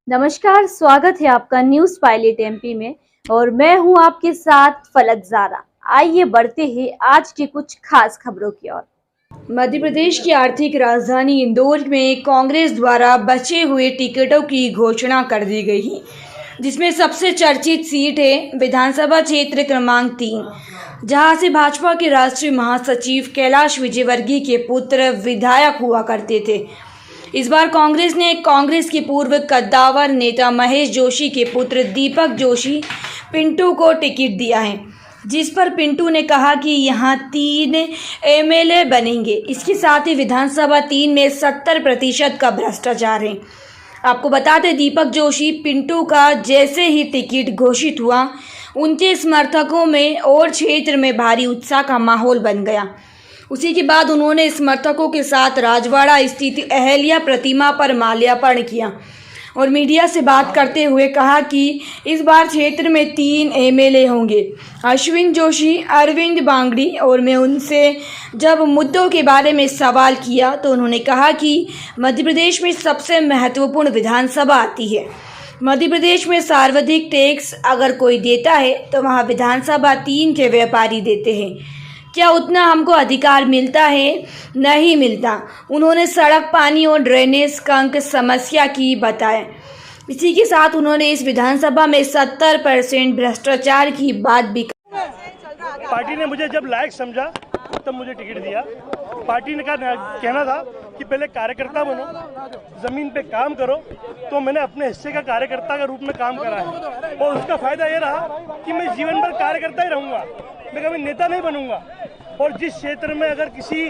नमस्कार, स्वागत है आपका न्यूज पायलट एमपी में और मैं हूं आपके साथ फलक ज़ारा। आइए बढ़ते हैं आज की कुछ खास खबरों की ओर। मध्य प्रदेश की आर्थिक राजधानी इंदौर में कांग्रेस द्वारा बचे हुए टिकटों की घोषणा कर दी गई है, जिसमें सबसे चर्चित सीट है विधानसभा क्षेत्र क्रमांक 3, जहां से भाजपा के राष्ट्रीय महासचिव कैलाश विजयवर्गीय के पुत्र विधायक हुआ करते थे। इस बार कांग्रेस के पूर्व कद्दावर नेता महेश जोशी के पुत्र दीपक जोशी पिंटू को टिकट दिया है, जिस पर पिंटू ने कहा कि यहां 3 एमएलए बनेंगे। इसके साथ ही विधानसभा 3 में 70% का भ्रष्टाचार है। आपको बता दें, दीपक जोशी पिंटू का जैसे ही टिकट घोषित हुआ, उनके समर्थकों में और क्षेत्र में भारी उत्साह का माहौल बन गया। उसी के बाद उन्होंने समर्थकों के साथ राजवाड़ा स्थित अहल्या प्रतिमा पर माल्यार्पण किया और मीडिया से बात करते हुए कहा कि इस बार क्षेत्र में 3 एमएलए होंगे, अश्विन जोशी, अरविंद बांगड़ी। और मैं उनसे जब मुद्दों के बारे में सवाल किया तो उन्होंने कहा कि मध्य प्रदेश में सबसे महत्वपूर्ण विधानसभा आती है। मध्य प्रदेश में सर्वाधिक टैक्स अगर कोई देता है तो वहाँ विधानसभा 3 के व्यापारी देते हैं। क्या उतना हमको अधिकार मिलता है? नहीं मिलता। उन्होंने सड़क, पानी और ड्रेनेज कंक समस्या की बताया। इसी के साथ उन्होंने इस विधानसभा में 70% भ्रष्टाचार की बात भी। पार्टी ने मुझे जब लायक समझा तब मुझे टिकट दिया। पार्टी ने कहना था कि पहले कार्यकर्ता बनो, जमीन पे काम करो, तो मैंने अपने हिस्से का कार्यकर्ता के रूप में काम करा है और उसका फायदा ये रहा कि मैं जीवन भर कार्यकर्ता ही रहूंगा, मैं कभी नेता नहीं बनूंगा। और जिस क्षेत्र में अगर किसी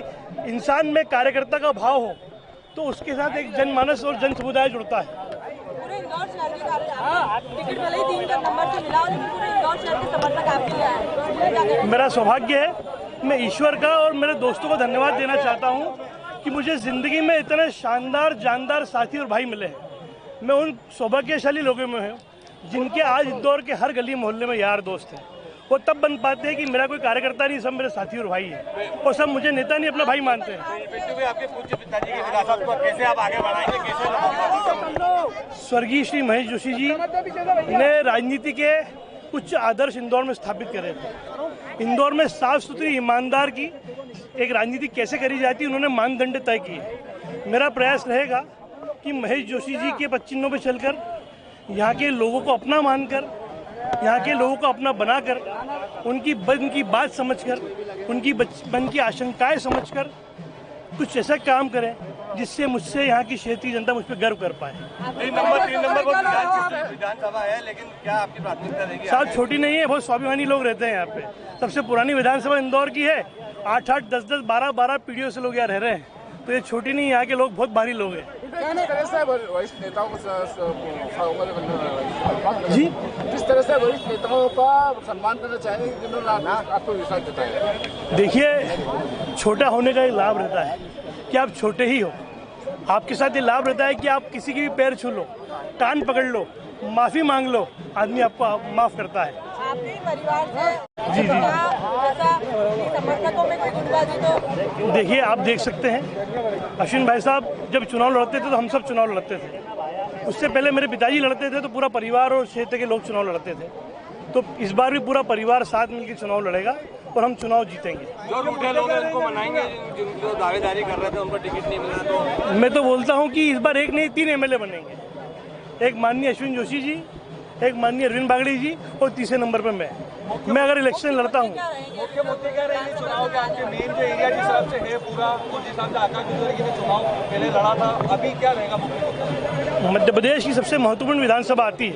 इंसान में कार्यकर्ता का भाव हो तो उसके साथ एक जनमानस और जन समुदाय जुड़ता है। मेरा सौभाग्य है, मैं ईश्वर का और मेरे दोस्तों को धन्यवाद देना चाहता हूं कि मुझे ज़िंदगी में इतने शानदार जानदार साथी और भाई मिले हैं। मैं उन सौभाग्यशाली लोगों में हूँ जिनके आज इंदौर के हर गली मोहल्ले में यार दोस्त हैं। वो तब बन पाते हैं कि मेरा कोई कार्यकर्ता नहीं, सब मेरे साथी और भाई हैं और सब मुझे नेता नहीं, अपना भाई मानते हैं। आपके पूज्य पिताजी की विरासत को कैसे आप आगे बढ़ाएंगे, कैसे? स्वर्गीय श्री महेश जोशी जी ने राजनीति के कुछ आदर्श इंदौर में स्थापित करे थे। इंदौर में साफ सुथरी ईमानदार की एक राजनीति कैसे करी जाती है, उन्होंने मानदंड तय किए। मेरा प्रयास रहेगा कि महेश जोशी जी के पच्चीनों पर चलकर, यहाँ के लोगों को अपना मानकर, यहाँ के लोगों को अपना बनाकर, उनकी बात समझकर, उनकी बचपन की आशंकाएं समझकर कुछ ऐसा काम करें जिससे मुझसे यहाँ की क्षेत्रीय जनता मुझ पर गर्व कर पाए। 3 नंबर विधानसभा है, लेकिन क्या आपकी प्राथमिकता रहेगी? साथ छोटी नहीं है, बहुत स्वाभिमानी लोग रहते हैं यहाँ पे। सबसे पुरानी विधानसभा इंदौर की है, 8-8, 10-10, 12-12 पीढ़ियों से लोग यहाँ रह रहे हैं, तो ये छोटी नहीं, यहाँ के लोग बहुत भारी लोग हैं। वरिष्ठ नेताओं जी, जिस तरह से वरिष्ठ नेताओं का सम्मान करना चाहेंगे, जिन्होंने आपको विश्वास जताया। देखिए, छोटा होने का एक लाभ रहता है कि आप छोटे ही हो। आपके साथ ये लाभ रहता है कि आप किसी की भी पैर छू लो, कान पकड़ लो, माफ़ी मांग लो, आदमी आपको माफ़ करता है। आपके परिवार से जी जी, समर्थकों में कोई गुटबाजी तो? देखिए, आप देख सकते हैं, अश्विन भाई साहब जब चुनाव लड़ते थे तो हम सब चुनाव लड़ते थे। उससे पहले मेरे पिताजी लड़ते थे तो पूरा परिवार और क्षेत्र के लोग चुनाव लड़ते थे। तो इस बार भी पूरा परिवार साथ मिलकर चुनाव लड़ेगा और हम चुनाव जीतेंगे। जो रूठे लोग हैं उनको मनाएंगे, जो दावेदारी कर रहे थे उनको टिकट नहीं मिला तो? मैं तो बोलता हूँ कि इस बार एक नहीं 3 एमएलए बनेंगे। एक माननीय अश्विन जोशी जी, एक माननीय अरविंद बागड़ी जी और तीसरे नंबर पर मैं अगर इलेक्शन लड़ता हूँ। मुख्य मुद्दे क्या रहेंगे चुनाव के? आपके मेन जो एरिया जिस हिसाब से है पूरा, उस हिसाब से आकाश विजयवर्गीय ने चुनाव पहले लड़ा था, अभी क्या रहेगा मुख्य मुद्दा? मध्य प्रदेश की सबसे महत्वपूर्ण विधानसभा आती है।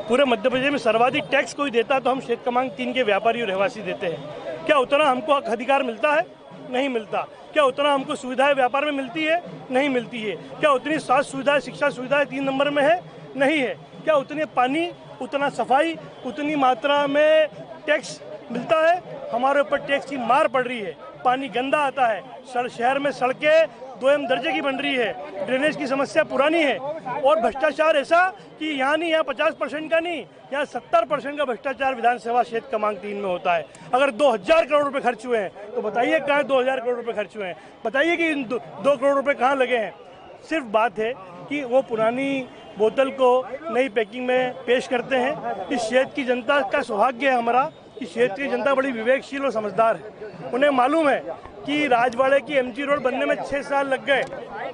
पूरे मध्य प्रदेश में सर्वाधिक टैक्स कोई देता तो हम क्षेत्र क्रमांक 3 के व्यापारी और रहवासी देते हैं। क्या उतना हमको अधिकार मिलता है? नहीं मिलता। क्या उतना हमको सुविधाएं व्यापार में मिलती है? नहीं मिलती है। क्या उतनी स्वास्थ्य सुविधाएं, शिक्षा सुविधाएं 3 नंबर में है? नहीं है। क्या उतने पानी, उतना सफाई, उतनी मात्रा में टैक्स मिलता है? हमारे ऊपर टैक्स की मार पड़ रही है। पानी गंदा आता है, शहर में सड़कें 2M दर्जे की बन रही है, ड्रेनेज की समस्या पुरानी है और भ्रष्टाचार ऐसा कि यहाँ नहीं, यहाँ 50% का नहीं, यहाँ 70% का भ्रष्टाचार विधानसभा क्षेत्र क्रमांक 3 में होता है। अगर 2000 करोड़ रुपए खर्च हुए हैं तो बताइए कहाँ 2000 करोड़ रुपए खर्च हुए हैं? बताइए कि 2 करोड़ रुपए कहाँ लगे हैं? सिर्फ बात है कि वो पुरानी बोतल को नई पैकिंग में पेश करते हैं। इस क्षेत्र की जनता का सौभाग्य है हमारा, इस क्षेत्र की जनता बड़ी विवेकशील और समझदार है। उन्हें मालूम है कि राजवाड़े की एमजी रोड बनने में 6 साल लग गए।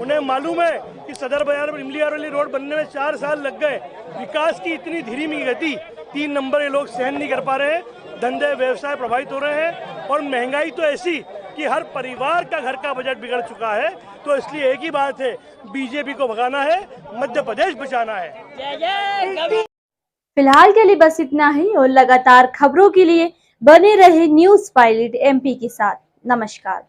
उन्हें मालूम है कि सदर बाजार में इमली वाली रोड बनने में 4 साल लग गए। विकास की इतनी धीमी गति 3 नंबर ये लोग सहन नहीं कर पा रहे हैं। धंधे व्यवसाय प्रभावित हो रहे हैं और महंगाई तो ऐसी कि हर परिवार का घर का बजट बिगड़ चुका है। तो इसलिए एक ही बात है, बीजेपी को भगाना है, मध्य प्रदेश बचाना है। फिलहाल के लिए बस इतना ही और लगातार खबरों के लिए बने रहे न्यूज़ पायलट एमपी के साथ। नमस्कार।